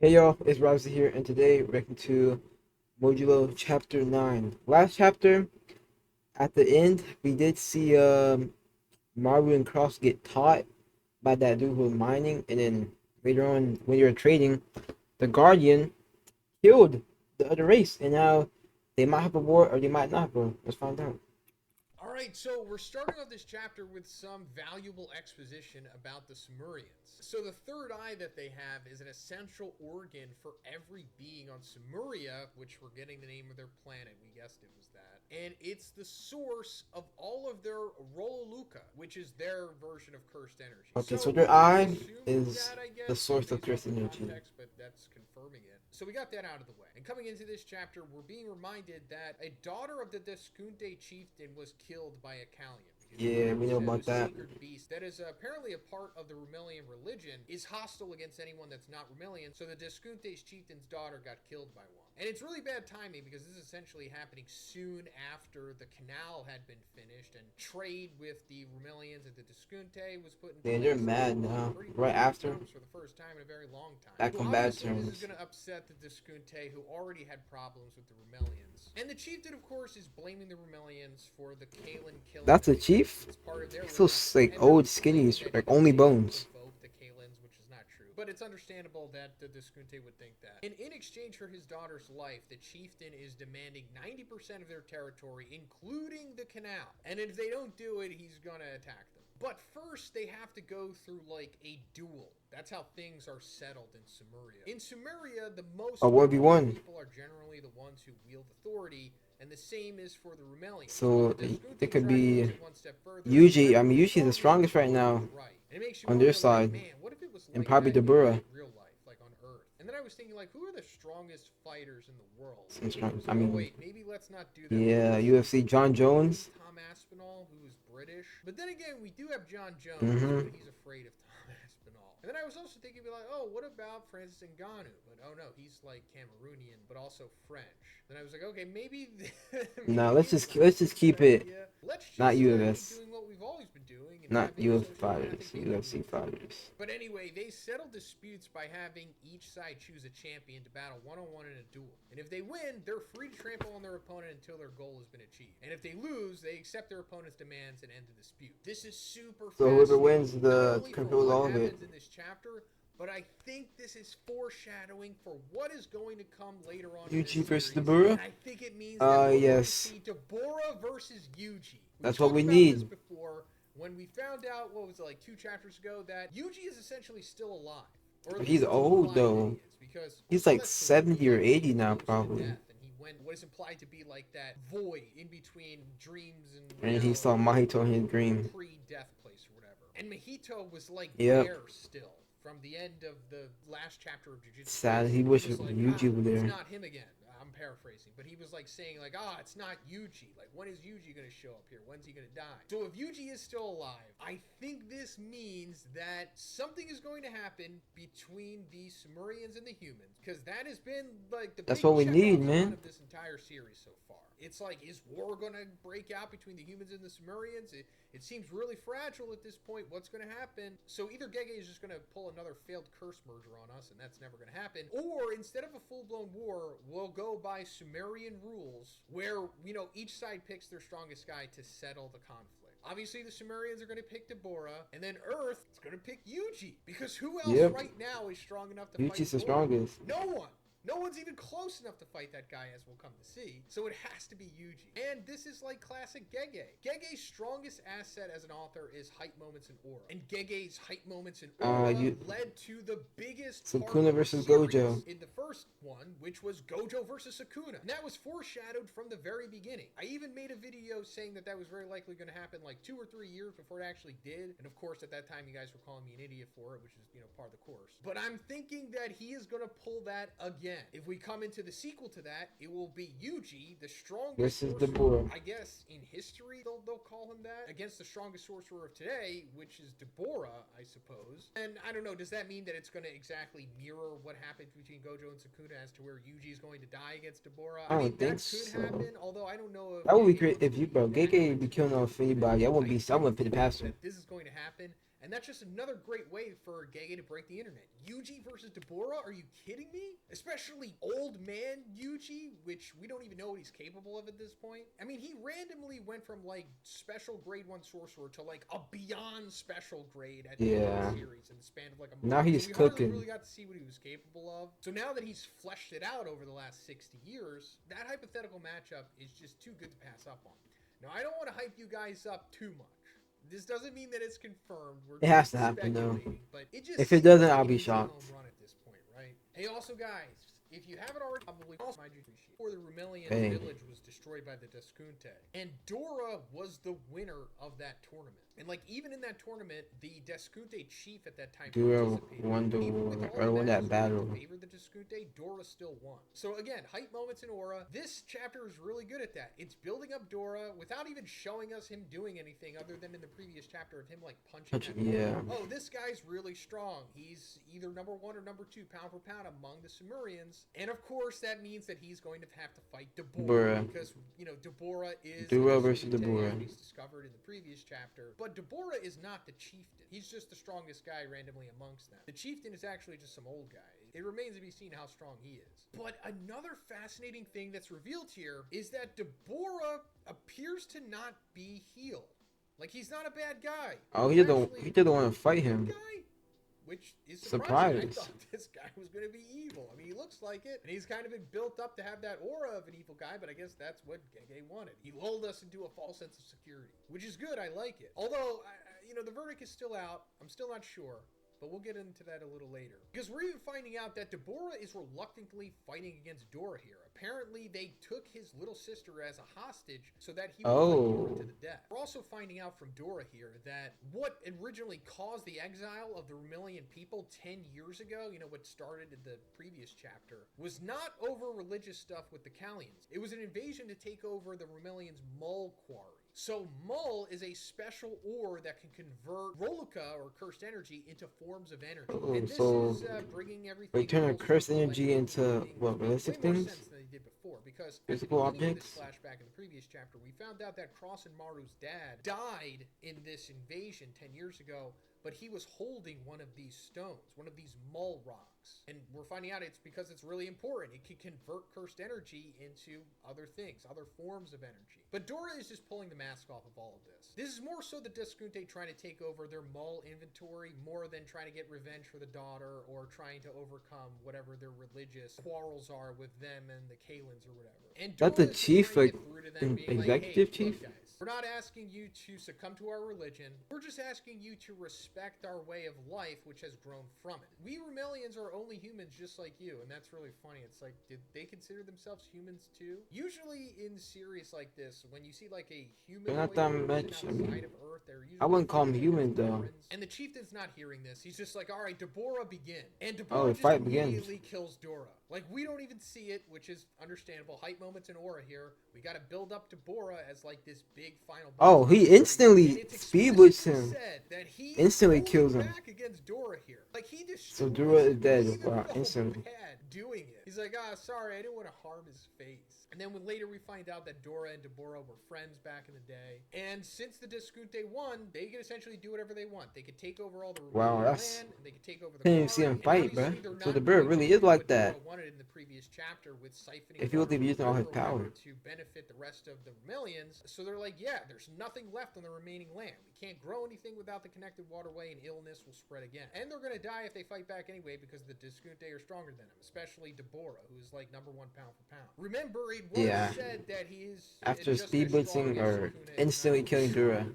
Hey y'all, it's Raizu here, and today we're back to Modulo Chapter 9. Last chapter, at the end, we did see Maru and Cross get taught by that dude who was mining, and then later on, when you're trading, the Guardian killed the other race, and now they might have a war or they might not, bro. Let's find out. All right, so we're starting off this chapter with some valuable exposition about the Sumerians. So the third eye that they have is an essential organ for every being on Sumeria, which we're getting the name of their planet. We guessed it was that. And it's the source of all of their Rololuka, which is their version of cursed energy. Okay, so So their we eye assumed is that, I the guess, source of based off Earth the energy. context, but that's confirming it. So we got that out of the way. And coming into this chapter, we're being reminded that a daughter of the Deskunte chieftain was killed by a Callion. Yeah, we know about that. Sacred beast that is apparently a part of the Rumelian religion is hostile against anyone that's not Rumelian. So the Deskunte's chieftain's daughter got killed by one. And it's really bad timing because this is essentially happening soon after the canal had been finished and trade with the Rumelians and the Deskunte was put in Yeah, place. they're mad now. Right after, For the first time in a very long time. back So on bad obviously this is terms. going to upset the Deskunte, who already had problems with the Rumelians. And the chieftain, of course, is blaming the Rumelians for the Kalen killing. That's a chief? It's part of their He's so like old, skinny, like only bones. the Kalins, which is not true. But it's understandable that the Deskunte would think that. And in exchange for his daughter's life, the chieftain is demanding 90% of their territory, including the canal. And if they don't do it, he's gonna attack them. But first, they have to go through like a duel. That's how things are settled in Sumeria. In Sumeria, the most A 1v1. people are generally the ones who wield authority, and the same is for the Rumelians. So The it Deskunte could try to be push it one step further. Yuji. I mean, Yuji's the strongest right now Right. And it makes you on their wonder, like, side, man, what if it was and like probably that Dabura. in real life, like on Earth? And then I was thinking, like, who are the strongest fighters in the world? Some strong. So, I mean, wait, maybe let's not do that. yeah, UFC. John Jones. Tom Aspinall, who is British. But then again, we do have John Jones, Mm-hmm. but he's afraid of Tom Aspinall. And then I was also thinking, like, oh, what about Francis Ngannou? But oh no, he's like Cameroonian, but also French. Then I was like, okay, maybe. No, maybe let's just keep it. let's Not just keep US. doing what we've always been doing and Not having US sociopathic fighters. people UFC do it. fighters. But anyway, they settle disputes by having each side choose a champion to battle one-on-one in a duel. And if they win, they're free to trample on their opponent until their goal has been achieved. And if they lose, they accept their opponent's demands and end the dispute. This is super So whoever fascinating. wins Not the only for controls what all of it. happens in this chapter, but I think this is foreshadowing for what is going to come later on. Yuji versus series. Dabura. And I think it means that we're going to Yes. see Dabura versus Yuji. That's what we About need. this before, when we found out, what was it, like 2 chapters ago, that Yuji is essentially still alive. Or at He's least it's old implied though. that he is, because He's all like that's 70 or 80 now, close to probably. death, and he went what is implied to be like that void in between dreams and And he reality, saw Mahito in his dream. pre-death place or whatever. And Mahito was like Yep. there still from the end of the last chapter of Jujutsu. Sad. He wished was like, Yuji was it's there. not him again. I'm paraphrasing, but he was like saying like, it's not Yuji. Like, when is Yuji gonna show up here? When's he gonna die? So if Yuji is still alive, I think this means that something is going to happen between the Sumerians and the humans, because that has been like the That's big what we check need, off man. of this entire series so far. It's like, is war gonna break out between the humans and the Sumerians? It seems really fragile at this point. What's going to happen? So either Gege is just going to pull another failed curse merger on us, and that's never going to happen. Or instead of a full-blown war, we'll go by Sumerian rules where, each side picks their strongest guy to settle the conflict. Obviously, the Sumerians are going to pick Dabura, and then Earth is going to pick Yuji. Because who else right now is strong enough to fight Yuji's the Dabura? strongest. No one. No one's even close enough to fight that guy, as we'll come to see. So it has to be Yuji. And this is like classic Gege. Gege's strongest asset as an author is hype moments and aura. And Gege's hype moments and aura led to the biggest Sukuna versus Gojo in the first one, which was Gojo versus Sukuna. And that was foreshadowed from the very beginning. I even made a video saying that was very likely going to happen like 2 or 3 years before it actually did. And of course, at that time, you guys were calling me an idiot for it, which is, part of the course. But I'm thinking that he is going to pull that again. If we come into the sequel to that, it will be Yuji, the strongest versus sorcerer, Dabura. I guess in history they'll call him that, against the strongest sorcerer of today, which is Dabura, I suppose. And I don't know, does that mean that it's going to exactly mirror what happened between Gojo and Sukuna as to where Yuji is going to die against Dabura? I don't think that so. could happen, although I don't know if That would be great if you, bro. Gege be killing off anybody. I wouldn't put it past him. this is going to happen. And that's just another great way for Gege to break the internet. Yuji versus Dabura? Are you kidding me? Especially old man Yuji, which we don't even know what he's capable of at this point. I mean, he randomly went from like special grade 1 sorcerer to like a beyond special grade at the end of the series in the span of like a month. Now he's so we cooking. hardly really got to see what he was capable of. So now that he's fleshed it out over the last 60 years, that hypothetical matchup is just too good to pass up on. Now, I don't want to hype you guys up too much. This doesn't mean that it's confirmed. It has to happen though. But it just if it doesn't, like I'll be shocked. Run at this point, right? Hey, also guys, if you haven't already, probably also might appreciate. Before the Rumelian village was destroyed by the Deskunte, and Dora was the winner of that tournament. And like even in that tournament, the Deskunte chief at that time Dora won that battle. Favored the Deskunte, Dora still won. So again, hype moments in Aura. This chapter is really good at that. It's building up Dora without even showing us him doing anything other than in the previous chapter of him like punching. Oh, this guy's really strong. He's either number 1 or number 2 pound for pound among the Sumerians, and of course that means that he's going to have to fight Dabura because you know Dabura is Dora versus Dabura. He's discovered in the previous chapter, but Dabura is not the chieftain. He's just the strongest guy randomly amongst them. The chieftain is actually just some old guy. It remains to be seen how strong he is. But another fascinating thing that's revealed here is that Dabura appears to not be healed. Like he's not a bad guy. Oh, he didn't want to fight him. Guy, which is surprising. I thought this guy was going to be evil. I mean, he looks like it, and he's kind of been built up to have that aura of an evil guy, but I guess that's what Gege wanted. He lulled us into a false sense of security, which is good. I like it. Although, you know, the verdict is still out. I'm still not sure. But we'll get into that a little later. Because we're even finding out that Dabura is reluctantly fighting against Dora here. Apparently, they took his little sister as a hostage so that he would fight Dora to the death. We're also finding out from Dora here that what originally caused the exile of the Rumelian people 10 years ago, you know, what started in the previous chapter, was not over religious stuff with the Callians. It was an invasion to take over the Rumelians' Mull quarry. So Mull is a special ore that can convert Roluka, or cursed energy, into forms of energy. And this is bringing everything. They turn cursed energy into what, realistic things? Sense than they did before, because physical at the beginning objects. Of this flashback in the previous chapter, we found out that Cross and Maru's dad died in this invasion 10 years ago, but he was holding one of these stones, one of these Mull rocks. And we're finding out it's because it's really important. It can convert cursed energy into other things, other forms of energy. But Dora is just pulling the mask off of all of this. This is more so the Deskunte trying to take over their Mull inventory more than trying to get revenge for the daughter or trying to overcome whatever their religious quarrels are with them and the Kalins or whatever. And Dora not the chief, like, executive chief? Look, guys, we're not asking you to succumb to our religion. We're just asking you to respect our way of life, which has grown from it. We Rumelians are only humans just like you, and that's really funny. It's like, did they consider themselves humans too? Usually in series like this, when you see like a human, they're not that much. I mean, of Earth, I wouldn't call them human though. And the chieftain's not hearing this. He's just like, all right, Dabura, begin. And Dabura just fight immediately kills Dora. Like, we don't even see it, which is understandable. Hype moments in Aura here. We got to build up Dabura as like this big final boss. Oh, he instantly speed whips him. Instantly kills him. Back against Dora here. Like, he so Dora is dead. Wow, instantly. Doing it. He's like, sorry, I didn't want to harm his face. And then when later we find out that Dora and Dabura were friends back in the day. And since the Deskunte won, they could essentially do whatever they want. They could take over all the land, and they could take over the can't even see him fight, bro. So the bird really is like that. Wanted in the previous chapter with siphoning if he was using all his power to benefit the rest of the Rumelians. So they're like, yeah, there's nothing left on the remaining land. We can't grow anything without the connected waterway, and illness will spread again. And they're gonna die if they fight back anyway, because the Deskunte are stronger than them, especially Dabura, who is like #1 pound for pound. Remember, it was said that he is after speed blitzing or instantly killing Dura.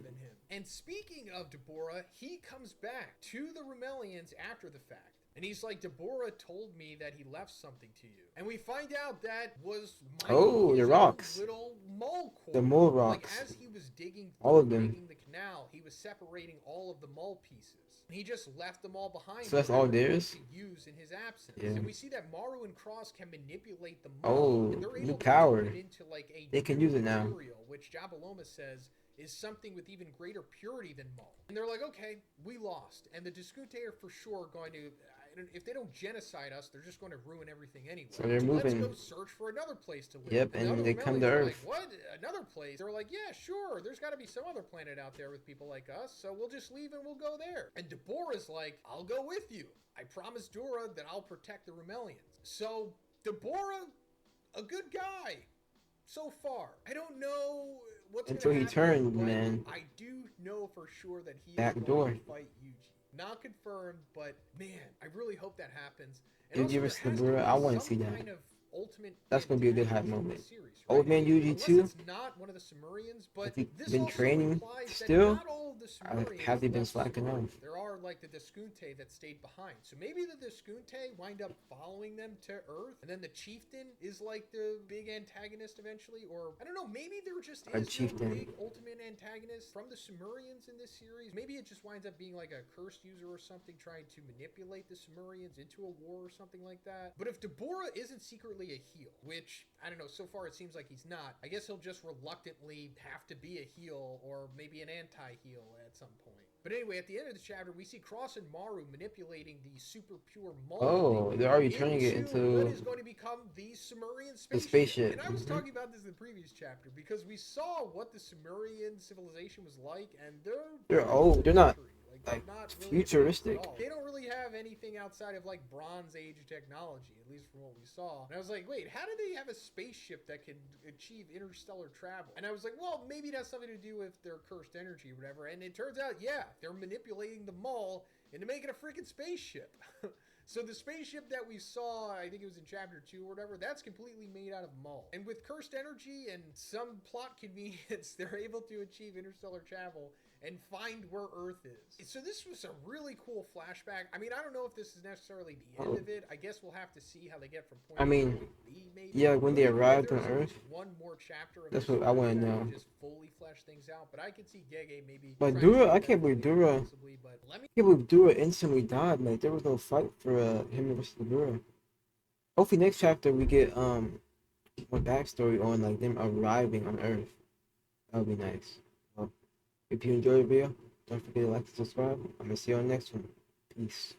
And speaking of Dabura, he comes back to the Rumelians after the fact. And he's like, Dabura told me that he left something to you. And we find out that was the rocks. Little Mull quarry. The Mull rocks. Like, as he was digging the canal, he was separating all of the Mull pieces. And he just left them all behind. So that's all theirs? To use in his absence. Yeah. And we see that Maru and Cross can manipulate the Mull. And they're able new to power. turn it into like a they can use it now. Material, which Jabaloma says is something with even greater purity than Mull. And they're like, okay, we lost. And the Deskunte are for sure going to... And if they don't genocide us, they're just going to ruin everything anyway. So they're Let's moving. go search for another place to live. Yep, and the and other they come to Romelians are Earth. like, what? Another place? They're like, yeah, sure. There's got to be some other planet out there with people like us, so we'll just leave and we'll go there. And Dabura's like, I'll go with you. I promised Dura that I'll protect the Romelians. So Dabura, a good guy so far. I don't know what's Until gonna he happen, turned, but man. I do know for sure that he Back is door. going to fight Yuji. Not confirmed, but man, I really hope that happens. And Yuji also, there versus has to Dabura, be I want to some see that. kind of ultimate That's gonna be a good hype antagonist in moment. the series, right? Old Man Yuji Unless too. it's not one of the Sumerians, but Has he this been also training implies still? that not all of the Sumerians Have they been left slacking Sumeria. off? There are like the Deskunte that stayed behind. So maybe the Deskunte wind up following them to Earth, and then the chieftain is like the big antagonist eventually, or I don't know, maybe there just A is no chieftain. big ultimate antagonist from the Sumerians in this series. Maybe it just winds up being like a cursed user or something trying to manipulate the Sumerians into a war or something like that. But if Dabura isn't secretly a heel, which I don't know, so far it seems like he's not, I guess he'll just reluctantly have to be a heel or maybe an anti-heel at some point. But anyway, at the end of the chapter, we see Cross and Maru manipulating the super pure Oh, they're already turning it into what is going to become the Sumerian the spaceship. spaceship. And I was talking about this in the previous chapter because we saw what the Sumerian civilization was like, and They're old. They're not like like not really futuristic. advanced at all. They don't really have anything outside of like Bronze Age technology, at least from what we saw. And I was like, wait, how do they have a spaceship that can achieve interstellar travel? And I was like, well, maybe it has something to do with their cursed energy or whatever. And it turns out, yeah, they're manipulating the Maul into making a freaking spaceship. So the spaceship that we saw, I think it was in chapter 2 or whatever, that's completely made out of Maul. And with cursed energy and some plot convenience, they're able to achieve interstellar travel and find where Earth is. So this was a really cool flashback. I mean, I don't know if this is necessarily the end of it. I guess we'll have to see how they get from point A to point B, maybe. Yeah, when they arrived on There's Earth. one more chapter of That's this what I want to story that know. would just fully flesh things out. But I could see Gege maybe. But trying to Dura, do I that can't believe later Dura. possibly, but let me. I can't believe Dura instantly died. Like there was no fight for him versus Dura. Hopefully next chapter we get more backstory on like them arriving on Earth. That would be nice. Well, if you enjoyed the video, don't forget to like and subscribe. I'm gonna see you on the next one. Peace.